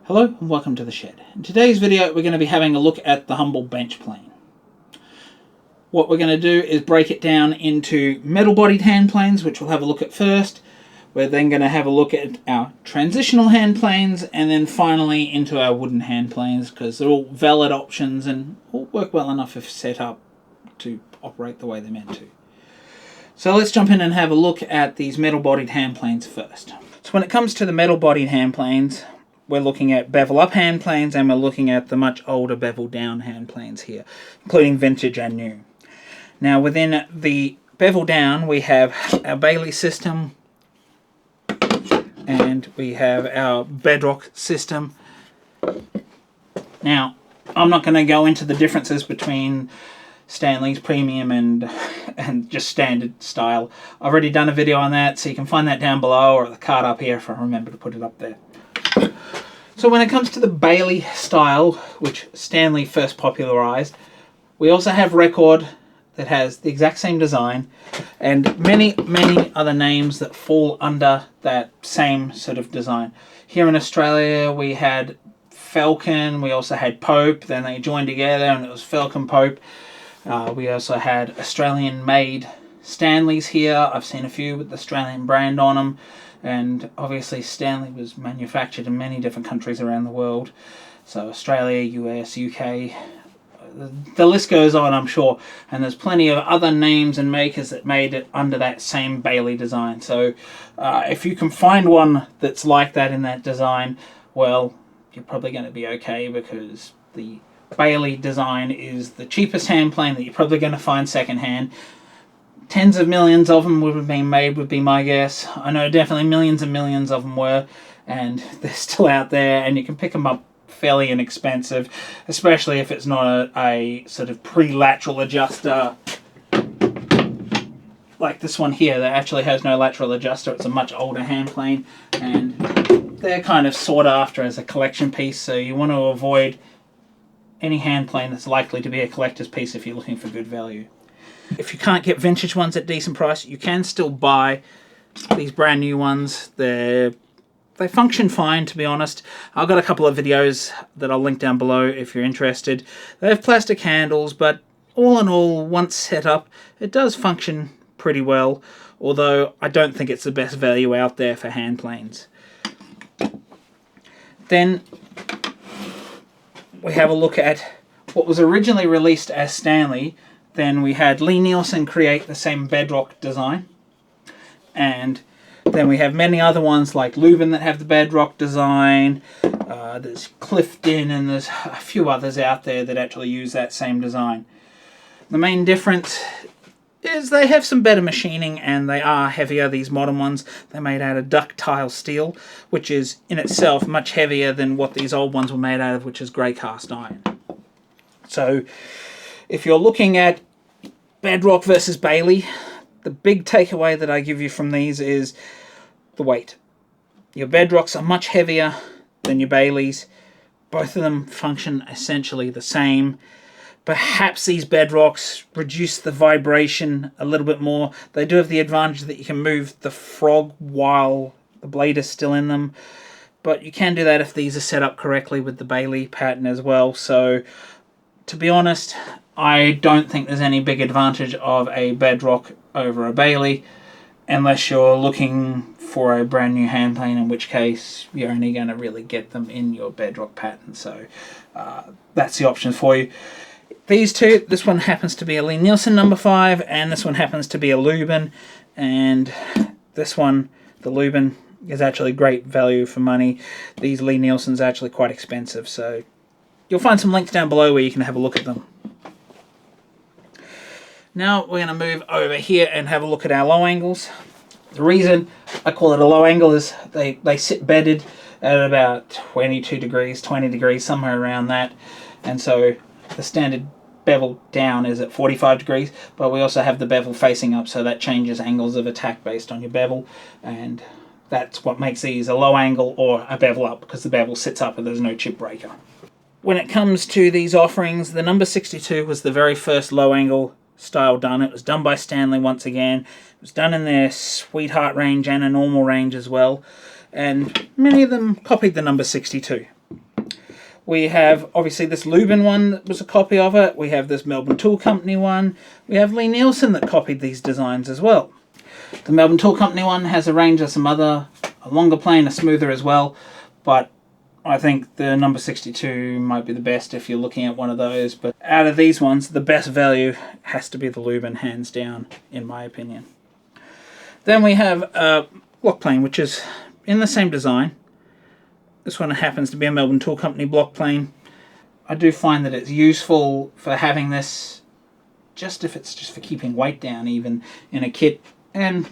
Hello and welcome to the shed. In today's video we're going to be having a look at the Humble bench plane. What we're going to do is break it down into metal bodied hand planes, which we'll have a look at first. We're then going to have a look at our transitional hand planes, and then finally into our wooden hand planes, because they're all valid options and all work well enough if set up to operate the way they're meant to. So let's jump in and have a look at these metal bodied hand planes first. So when it comes to the metal bodied hand planes, we're looking at bevel up hand planes, and we're looking at the much older bevel down hand planes here, including vintage and new. Now within the bevel down we have our Bailey system and we have our bedrock system. Now I'm not going to go into the differences between Stanley's premium and just standard style. I've already done a video on that, so you can find that down below or the card up here if I remember to put it up there. So when it comes to the Bailey style, which Stanley first popularized, we also have Record that has the exact same design and many other names that fall under that same sort of design. Here in Australia we had Falcon, we also had Pope, then they joined together and it was Falcon Pope. We also had Australian made Stanleys here. I've seen a few with the Australian brand on them. And obviously Stanley was manufactured in many different countries around the world. So Australia, US, UK, the list goes on, I'm sure. And there's plenty of other names and makers that made it under that same Bailey design. So if you can find one that's like that in that design, well, you're probably going to be okay, because the Bailey design is the cheapest hand plane that you're probably going to find secondhand. Tens of millions of them would have been made, would be my guess. I know definitely millions and millions of them were, and they're still out there, and you can pick them up fairly inexpensive, especially if it's not a sort of pre-lateral adjuster like this one here that actually has no lateral adjuster. It's a much older hand plane, and they're kind of sought after as a collection piece, so you want to avoid any hand plane that's likely to be a collector's piece if you're looking for good value. If you can't get vintage ones at decent price, you can still buy these brand new ones. They function fine, to be honest. I've got a couple of videos that I'll link down below if you're interested. They have plastic handles, but all in all, once set up, it does function pretty well, although I don't think it's the best value out there for hand planes. Then we have a look at what was originally released as Stanley. Then we had Lie-nielsen create the same bedrock design. And then we have many other ones like Leuven that have the bedrock design. There's Clifton, and there's a few others out there that actually use that same design. The main difference is they have some better machining and they are heavier, these modern ones. They're made out of ductile steel, which is in itself much heavier than what these old ones were made out of, which is grey cast iron. So if you're looking at bedrock versus Bailey, the big takeaway that I give you from these is the weight. Your bedrocks are much heavier than your Baileys. Both of them function essentially the same. Perhaps these bedrocks reduce the vibration a little bit more. They do have the advantage that you can move the frog while the blade is still in them. But you can do that if these are set up correctly with the Bailey pattern as well. So to be honest, I don't think there's any big advantage of a bedrock over a Bailey, unless you're looking for a brand new hand plane, in which case you're only going to really get them in your bedrock pattern. So that's the option for you. These two, this one happens to be a Lie-nielsen number 5, and this one happens to be a Leuven, and this one, the Leuven, is actually great value for money. These Lie-nielsen's are actually quite expensive, so you'll find some links down below where you can have a look at them. Now we're going to move over here and have a look at our low angles. The reason I call it a low angle is they sit bedded at about 22 degrees, 20 degrees, somewhere around that. And so the standard bevel down is at 45 degrees, but we also have the bevel facing up, so that changes angles of attack based on your bevel. And that's what makes these a low angle or a bevel up, because the bevel sits up and there's no chip breaker. When it comes to these offerings, the number 62 was the very first low angle style done. It was done by Stanley once again. It was done in their Sweetheart range and a normal range as well, and many of them copied the number 62. We have obviously this Lubin one that was a copy of it. We have this Melbourne Tool Company one. We have Lie-nielsen that copied these designs as well. The Melbourne Tool Company one has a range of some other, a longer plane, a smoother as well, but I think the number 62 might be the best if you're looking at one of those. But out of these ones, the best value has to be the Lubin, hands down, in my opinion. Then we have a block plane, which is in the same design. This one happens to be a Melbourne Tool Company block plane. I do find that it's useful for having this, just if it's just for keeping weight down, even in a kit, and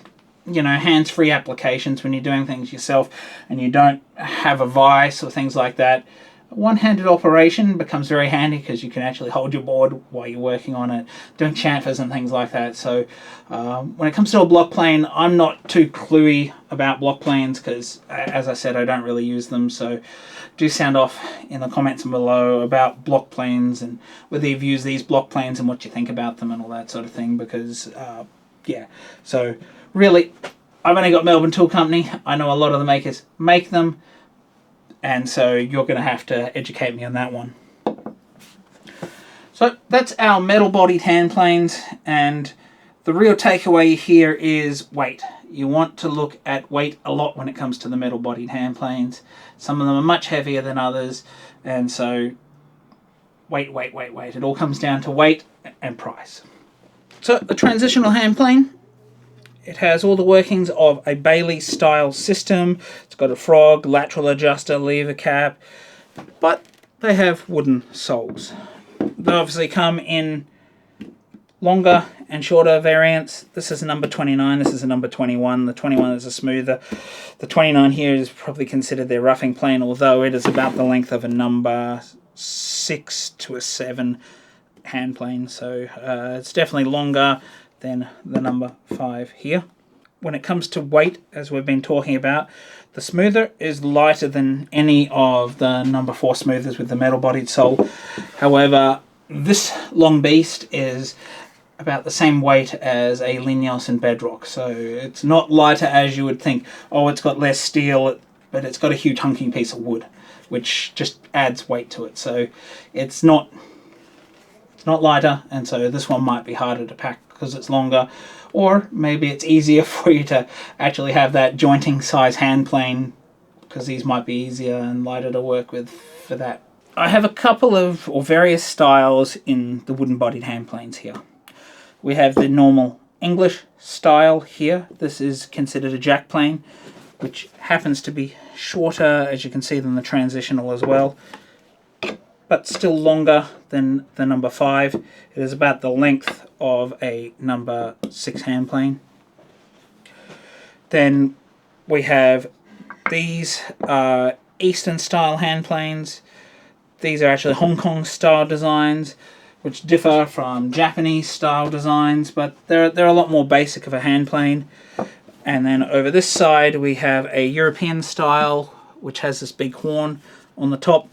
you know, hands-free applications when you're doing things yourself and you don't have a vise or things like that. One-handed operation becomes very handy because you can actually hold your board while you're working on it, doing chamfers and things like that. So when it comes to a block plane, I'm not too cluey about block planes because, as I said, I don't really use them. So do sound off in the comments below about block planes and whether you've used these block planes and what you think about them and all that sort of thing, because yeah, so really I've only got Melbourne Tool Company. I know a lot of the makers make them, and so you're going to have to educate me on that one. So that's our metal-bodied hand planes, and the real takeaway here is weight. You want to look at weight a lot when it comes to the metal-bodied hand planes. Some of them are much heavier than others, and so weight. It all comes down to weight and price. So the transitional hand plane, it has all the workings of a Bailey style system. It's got a frog, lateral adjuster, lever cap, but they have wooden soles. They obviously come in longer and shorter variants. This is a number 29, this is a number 21. The 21 is a smoother. The 29 here is probably considered their roughing plane, although it is about the length of a number 6 to a 7 hand plane, so it's definitely longer than the number 5 here. When it comes to weight, as we've been talking about, the smoother is lighter than any of the number 4 smoothers with the metal bodied sole. However, this long beast is about the same weight as a Lie-nielsen bedrock, so it's not lighter as you would think. Oh, it's got less steel, but it's got a huge hunking piece of wood, which just adds weight to it. So it's not lighter, and so this one might be harder to pack because it's longer, or maybe it's easier for you to actually have that jointing size hand plane because these might be easier and lighter to work with for that. I have a couple of or various styles in the wooden bodied hand planes here. We have the normal English style here. This is considered a jack plane, which happens to be shorter, as you can see, than the transitional as well, but still longer than the number 5. It is about the length of a number 6 hand plane. Then we have these Eastern style hand planes. These are actually Hong Kong style designs, which differ from Japanese style designs, but they're a lot more basic of a hand plane. And then over this side we have a European style, which has this big horn on the top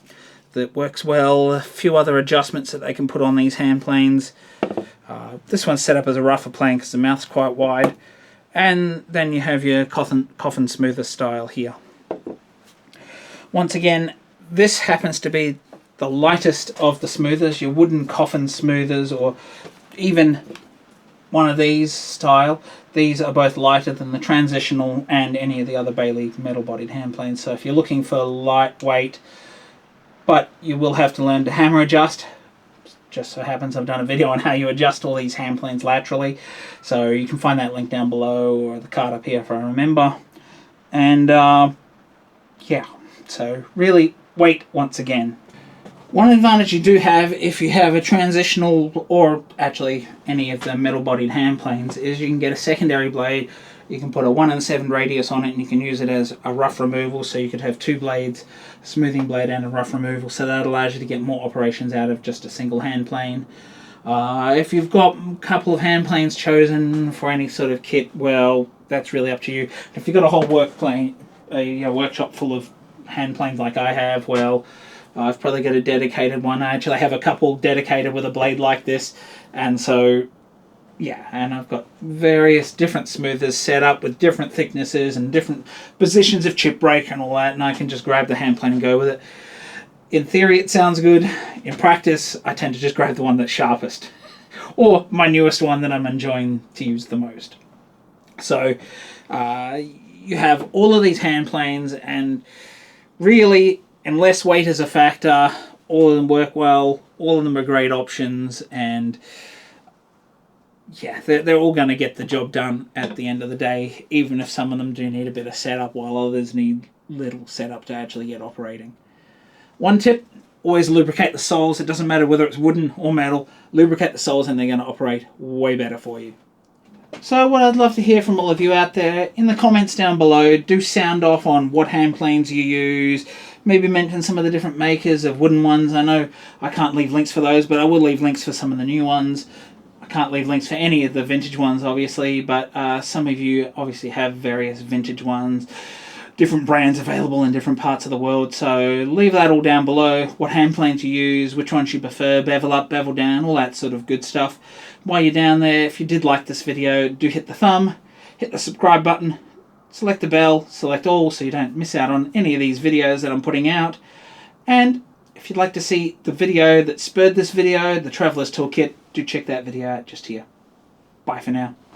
that works well. A few other adjustments that they can put on these hand planes. This one's set up as a rougher plane because the mouth's quite wide. And then you have your coffin smoother style here. Once again, this happens to be the lightest of the smoothers, your wooden coffin smoothers, or even one of these style. These are both lighter than the transitional and any of the other Bailey metal bodied hand planes. So if you're looking for lightweight, but you will have to learn to hammer adjust. Just so happens I've done a video on how you adjust all these hand planes laterally, so you can find that link down below or the card up here if I remember. And yeah, so really weight once again. One advantage you do have if you have a transitional, or actually any of the metal bodied hand planes, is you can get a secondary blade. You can put a 1 7 radius on it and you can use it as a rough removal, so you could have 2 blades, a smoothing blade and a rough removal, so that allows you to get more operations out of just a single hand plane. If you've got a couple of hand planes chosen for any sort of kit, well, that's really up to you. If you've got a whole workshop full of hand planes like I have, well, I've probably got a dedicated one. I actually have a couple dedicated with a blade like this, and so yeah, and I've got various different smoothers set up with different thicknesses and different positions of chip break and all that, and I can just grab the hand plane and go with it. In theory, it sounds good. In practice, I tend to just grab the one that's sharpest, or my newest one that I'm enjoying to use the most. So you have all of these hand planes, and really, unless weight is a factor, all of them work well. All of them are great options, and yeah, they're all going to get the job done at the end of the day, even if some of them do need a bit of setup, while others need little setup to actually get operating. One tip, always lubricate the soles. It doesn't matter whether it's wooden or metal. Lubricate the soles and they're going to operate way better for you. So what I'd love to hear from all of you out there, in the comments down below, do sound off on what hand planes you use. Maybe mention some of the different makers of wooden ones. I know I can't leave links for those, but I will leave links for some of the new ones. I can't leave links for any of the vintage ones, obviously, but some of you obviously have various vintage ones. Different brands available in different parts of the world, so leave that all down below. What hand planes you use, which ones you prefer, bevel up, bevel down, all that sort of good stuff. While you're down there, if you did like this video, do hit the thumb, hit the subscribe button, select the bell, select all so you don't miss out on any of these videos that I'm putting out. And if you'd like to see the video that spurred this video, the Traveler's Toolkit, do check that video out just here. Bye for now.